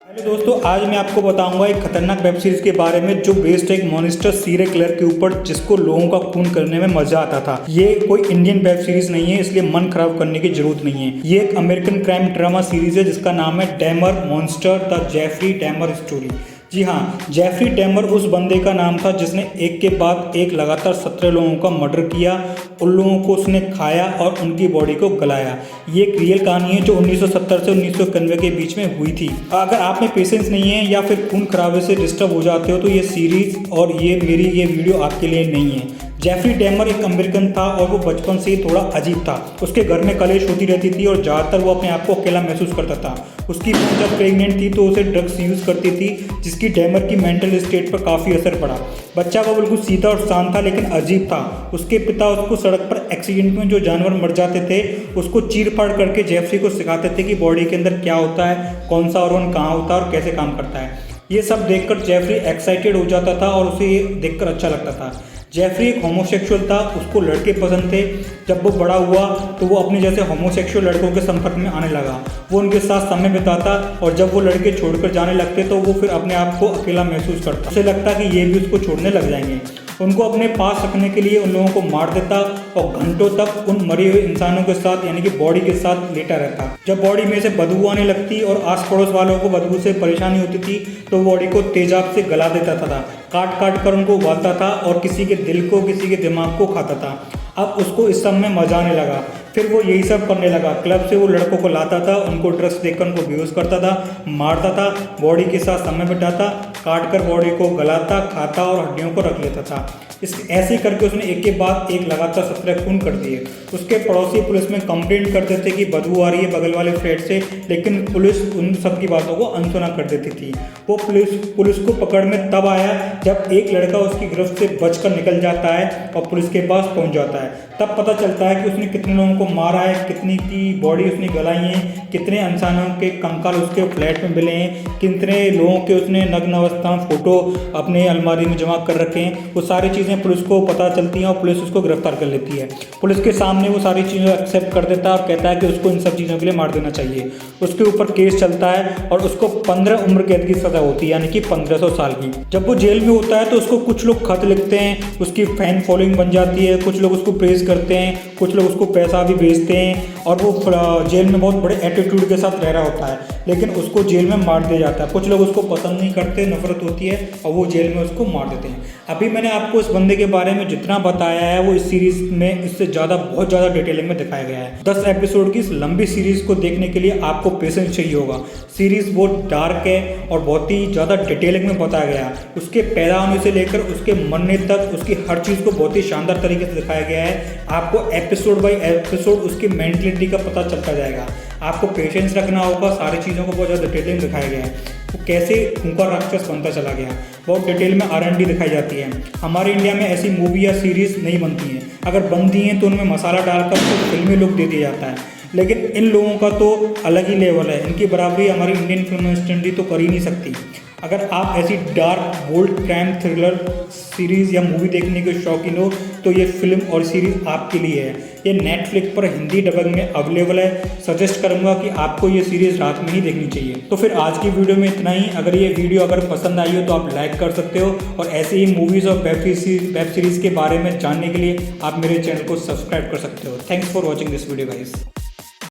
Hello दोस्तों, आज मैं आपको बताऊंगा एक खतरनाक वेब सीरीज के बारे में जो बेस्ड एक मॉन्स्टर सीरियल किलर के ऊपर जिसको लोगों का खून करने में मजा आता था। ये कोई इंडियन वेब सीरीज नहीं है, इसलिए मन खराब करने की जरूरत नहीं है। ये एक अमेरिकन क्राइम ड्रामा सीरीज है जिसका नाम है Dahmer monster the Jeffrey Dahmer story. जी हाँ, जेफरी डैमर उस बंदे का नाम था जिसने एक के बाद एक लगातार 17 लोगों का मर्डर किया। उन लोगों को उसने खाया और उनकी बॉडी को गलाया। ये एक रियल कहानी है जो 1970 से 1991 के बीच में हुई थी। अगर आप में पेशेंस नहीं है या फिर खून खराबे से डिस्टर्ब हो जाते हो तो ये सीरीज और मेरी ये वीडियो आपके लिए नहीं है। जेफरी डैमर एक अमेरिकन था और वो बचपन से ही थोड़ा अजीब था। उसके घर में कलेश होती रहती थी और ज़्यादातर वो अपने आप को अकेला महसूस करता था। उसकी बहन जब प्रेग्नेंट थी तो उसे ड्रग्स यूज़ करती थी जिसकी डैमर की मेंटल स्टेट पर काफ़ी असर पड़ा। बच्चा वो बिल्कुल सीधा और शांत था लेकिन अजीब था। उसके पिता उसको सड़क पर एक्सीडेंट में जो जानवर मर जाते थे उसको चीर फाड़ करके जेफरी को सिखाते थे कि बॉडी के अंदर क्या होता है, कौन सा ऑर्गन कहाँ होता है और कैसे काम करता है। ये सब देखकर जेफरी एक्साइटेड हो जाता था और उसे ये देखकर अच्छा लगता था। जेफरी एक होमोसेक्सुअल था, उसको लड़के पसंद थे। जब वो बड़ा हुआ तो वो अपने जैसे होमोसेक्सुअल लड़कों के संपर्क में आने लगा। वो उनके साथ समय बिताता और जब वो लड़के छोड़कर जाने लगते तो वो फिर अपने आप को अकेला महसूस करता। उसे लगता कि ये भी उसको छोड़ने लग जाएंगे। उनको अपने पास रखने के लिए उन लोगों को मार देता और घंटों तक उन मरे हुए इंसानों के साथ यानी कि बॉडी के साथ लेटा रहता। जब बॉडी में से बदबू आने लगती और आस पड़ोस वालों को बदबू से परेशानी होती थी तो बॉडी को तेजाब से गला देता था, काट काट कर उनको उबालता था और किसी के दिल को, किसी के दिमाग को खाता था। अब उसको इस सब में मजा आने लगा। फिर वो यही सब करने लगा। क्लब से वो लड़कों को लाता था, उनको ड्रग्स देकर उनको बेहोश करता था, मारता था, बॉडी के साथ समय बिताता, काट कर बॉडी को गलाता, खाता और हड्डियों को रख लेता था। ऐसे ही करके उसने एक के बाद एक लगातार 17 खून कर दिए। उसके पड़ोसी पुलिस में कंप्लेंट करते थे कि बदबू आ रही है बगल वाले फ्लैट से, लेकिन पुलिस उन सब की बातों को अनसुना कर देती थी। वो पुलिस को पकड़ में तब आया जब एक लड़का उसकी गिरफ्त से बचकर निकल जाता है और पुलिस के पास पहुंच जाता है। तब पता चलता है कि उसने कितने लोगों को मारा है, कितनी की बॉडी उसने गलाई है, कितने इंसानों के कंकाल उसके फ्लैट में मिले हैं, कितने लोगों के उसने नग्न अवस्था में फोटो अपने अलमारी में जमा कर रखे हैं। वो सारी चीज़ें पुलिस को पता चलती हैं और पुलिस उसको गिरफ्तार कर लेती है। पुलिस के सामने वो सारी चीज़ें एक्सेप्ट कर देता है और कहता है कि उसको इन सब चीज़ों के लिए मार देना चाहिए। उसके ऊपर केस चलता है और उसको 15 उम्र कैद की सज़ा होती है, यानी कि 1500 साल की। जब वो जेल में होता है तो उसको कुछ लोग खत लिखते हैं, उसकी फैन फॉलोइंग बन जाती है, कुछ लोग उसको प्रेज करते हैं, कुछ लोग उसको पैसा भी भेजते हैं और वो जेल में बहुत बड़े एटीट्यूड के साथ रह रहा होता है, लेकिन उसको जेल में मार दिया जाता है। कुछ लोग उसको पसंद नहीं करते, नफरत होती है और वो जेल में उसको मार देते हैं। अभी मैंने आपको इस बंदे के बारे में जितना बताया है वो इस सीरीज में इससे ज़्यादा बहुत ज़्यादा डिटेलिंग में दिखाया गया है। 10 एपिसोड की इस लंबी सीरीज को देखने के लिए आपको पेशेंस चाहिए होगा। सीरीज बहुत डार्क है और बहुत ही ज़्यादा डिटेलिंग में बताया गया है। उसके पैदा होने से लेकर उसके मरने तक उसकी हर चीज़ को बहुत ही शानदार तरीके से दिखाया गया है। आपको एपिसोड बाय एपिसोड उसकी मेंटलिटी का पता चलता जाएगा। आपको पेशेंस रखना होगा। सारी चीज़ों को बहुत ज़्यादा डिटेलिंग दिखाया गया है। वो कैसे खूंखार राक्षस बनता चला गया, बहुत डिटेल में R&D दिखाई जाती है। हमारे इंडिया में ऐसी मूवी या सीरीज़ नहीं बनती हैं। अगर बनती हैं तो उनमें मसाला डालकर तो फिल्मी लुक दे दिया जाता है, लेकिन इन लोगों का तो अलग ही लेवल है। इनकी बराबरी हमारी इंडियन फिल्म इंडस्ट्री तो कर ही नहीं सकती। अगर आप ऐसी dark bold crime thriller series या मूवी देखने के शौकीन हो तो ये फिल्म और सीरीज़ आपके लिए है। ये नेटफ्लिक्स पर हिंदी डबिंग में अवेलेबल है। सजेस्ट करूंगा कि आपको ये सीरीज़ रात में ही देखनी चाहिए। तो फिर आज की वीडियो में इतना ही। अगर ये वीडियो पसंद आई हो तो आप लाइक कर सकते हो और ऐसे ही मूवीज़ और वेब सीरीज़ के बारे में जानने के लिए आप मेरे चैनल को सब्सक्राइब कर सकते हो। Thanks for watching this video guys.